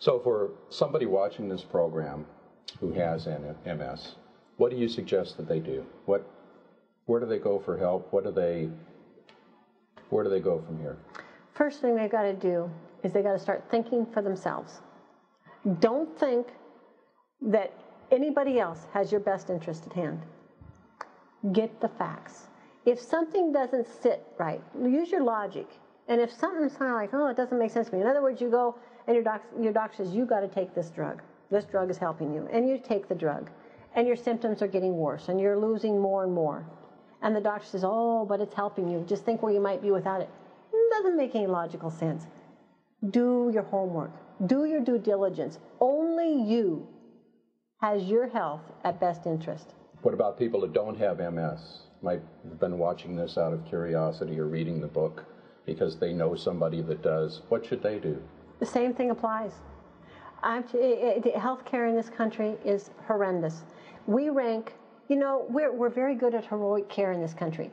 So for somebody watching this program who has MS, what do you suggest that they do? Where do they go for help? Where do they go from here? First thing they've got to do is they've got to start thinking for themselves. Don't think that anybody else has your best interest at hand. Get the facts. If something doesn't sit right, use your logic. And if something's kind of like, oh, it doesn't make sense to me. In other words, you go and your doctor says, you got to take this drug. This drug is helping you. And you take the drug. And your symptoms are getting worse. And you're losing more and more. And the doctor says, oh, but it's helping you. Just think where you might be without it. It doesn't make any logical sense. Do your homework. Do your due diligence. Only you has your health at best interest. What about people that don't have MS? Might have been watching this out of curiosity or reading the book because they know somebody that does. What should they do? The same thing applies. Healthcare in this country is horrendous. We rank, you know, we're very good at heroic care in this country.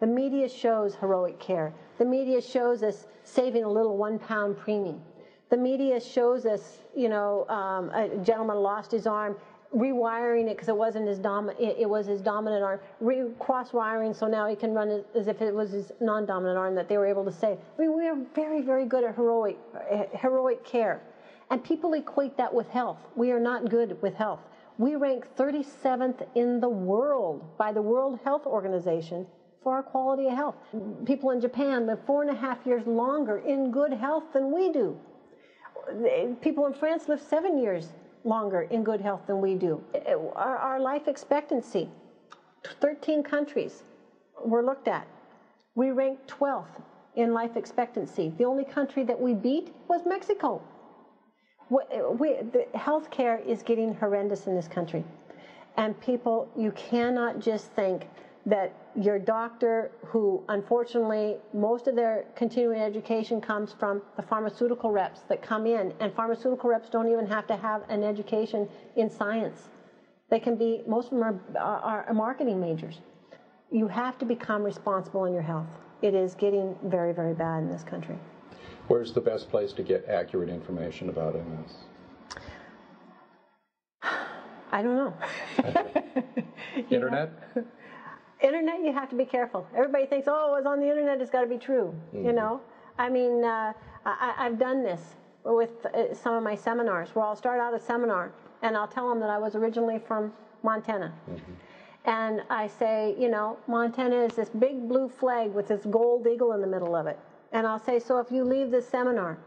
The media shows heroic care. The media shows us saving a little 1 pound premium. The media shows us, you know, a gentleman lost his arm, rewiring it because it wasn't his it was his dominant arm, cross-wiring so now he can run as if it was his non-dominant arm that they were able to save. I mean, we are very, very good at heroic care. And people equate that with health. We are not good with health. We rank 37th in the world by the World Health Organization for our quality of health. People in Japan live 4.5 years longer in good health than we do. People in France live 7 years longer in good health than we do. Our life expectancy, 13 countries were looked at. We ranked 12th in life expectancy. The only country that we beat was Mexico. The healthcare is getting horrendous in this country. And people, you cannot just think that your doctor, who unfortunately most of their continuing education comes from the pharmaceutical reps that come in, and pharmaceutical reps don't even have to have an education in science. They can be, most of them are marketing majors. You have to become responsible in your health. It is getting very, very bad in this country. Where's the best place to get accurate information about MS? I don't know. Internet? Internet, you have to be careful. Everybody thinks, oh, it was on the internet, it's got to be true. Mm-hmm. You know? I mean, I've done this with some of my seminars, where I'll start out a seminar, and I'll tell them that I was originally from Montana. Mm-hmm. And I say, you know, Montana is this big blue flag with this gold eagle in the middle of it. And I'll say, so if you leave this seminar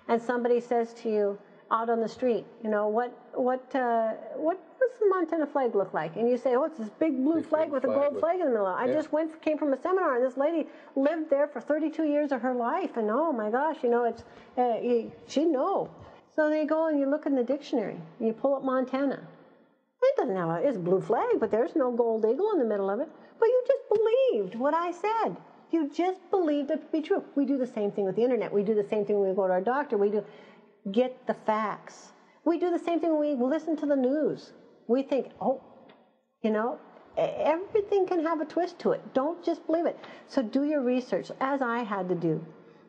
and somebody says to you out on the street, you know, what does the Montana flag look like? And you say, oh, it's this big blue flag with a gold flag in the middle of it. I just came from a seminar, and this lady lived there for 32 years of her life, and oh my gosh, you know, it's, she'd know. So they go and you look in the dictionary, and you pull up Montana. It doesn't have it's a blue flag, but there's no gold eagle in the middle of it. But you just believed what I said. You just believed it to be true. We do the same thing with the internet. We do the same thing when we go to our doctor. We do get the facts. We do the same thing when we listen to the news. We think, oh, you know, everything can have a twist to it. Don't just believe it. So do your research, as I had to do.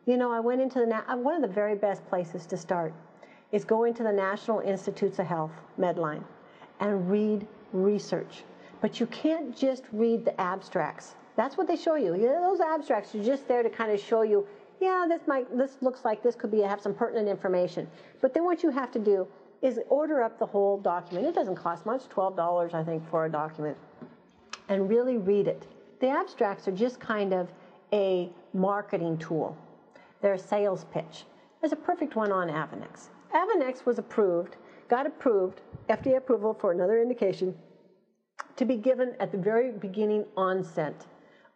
You know, I went into one of the very best places to start is go into the National Institutes of Health, Medline, and read research. But you can't just read the abstracts. That's what they show you. Those abstracts are just there to kind of show you, yeah, this looks like this could have some pertinent information. But then what you have to do is order up the whole document. It doesn't cost much, $12, I think, for a document, and really read it. The abstracts are just kind of a marketing tool. They're a sales pitch. There's a perfect one on Avonex. Avonex was got approved, FDA approval for another indication, to be given at the very beginning onset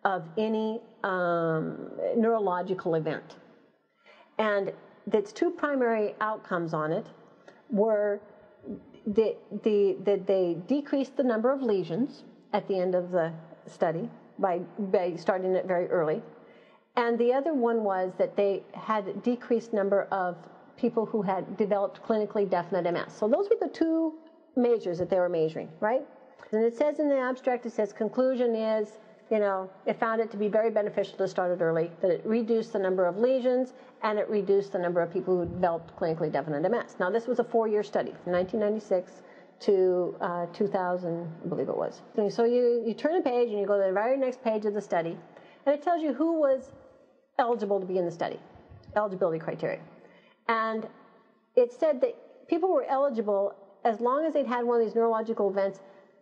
of any neurological event. And its two primary outcomes on it were that they decreased the number of lesions at the end of the study by starting it very early. And the other one was that they had a decreased number of people who had developed clinically definite MS. So those were the two measures that they were measuring, right? And it says in the abstract, it says conclusion is you know, it found it to be very beneficial to start it early, that it reduced the number of lesions and it reduced the number of people who developed clinically definite MS. Now, this was a 4-year study, from 1996 to 2000, I believe it was. So you turn the page and you go to the very next page of the study, and it tells you who was eligible to be in the study, eligibility criteria. And it said that people were eligible as long as they'd had one of these neurological events,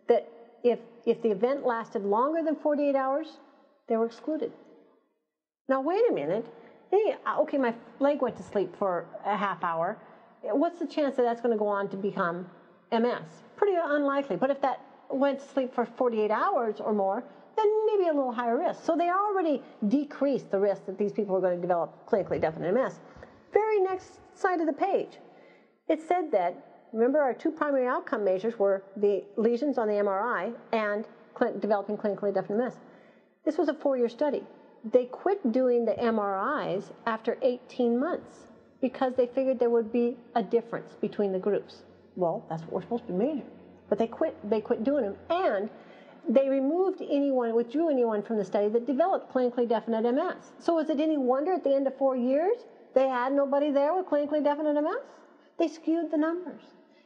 that if the event lasted longer than 48 hours, they were excluded. Now, wait a minute. Hey, okay, my leg went to sleep for a half hour. What's the chance that that's going to go on to become MS? Pretty unlikely. But if that went to sleep for 48 hours or more, then maybe a little higher risk. So they already decreased the risk that these people are going to develop clinically definite MS. Very next side of the page, it said that, remember, our 2 primary outcome measures were the lesions on the MRI and developing clinically definite MS. This was a 4-year study. They quit doing the MRIs after 18 months because they figured there would be a difference between the groups. Well, that's what we're supposed to measure. But they quit doing them, and they withdrew anyone from the study that developed clinically definite MS. So is it any wonder at the end of 4 years they had nobody there with clinically definite MS? They skewed the numbers.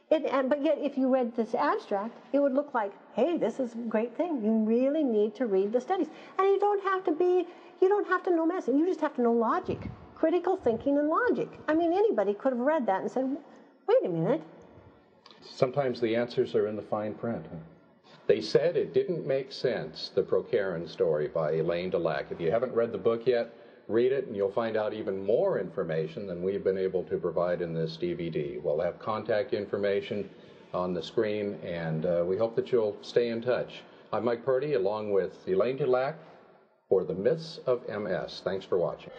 But yet, if you read this abstract, it would look like, hey, this is a great thing. You really need to read the studies. And you don't have to know medicine. You just have to know logic, critical thinking and logic. I mean, anybody could have read that and said, wait a minute. Sometimes the answers are in the fine print. They said it didn't make sense, the Procarin story by Elaine Dulac. If you haven't read the book yet, read it and you'll find out even more information than we've been able to provide in this DVD. We'll have contact information on the screen, and we hope that you'll stay in touch. I'm Mike Purdy, along with Elaine Dulac, for The Myths of MS. Thanks for watching.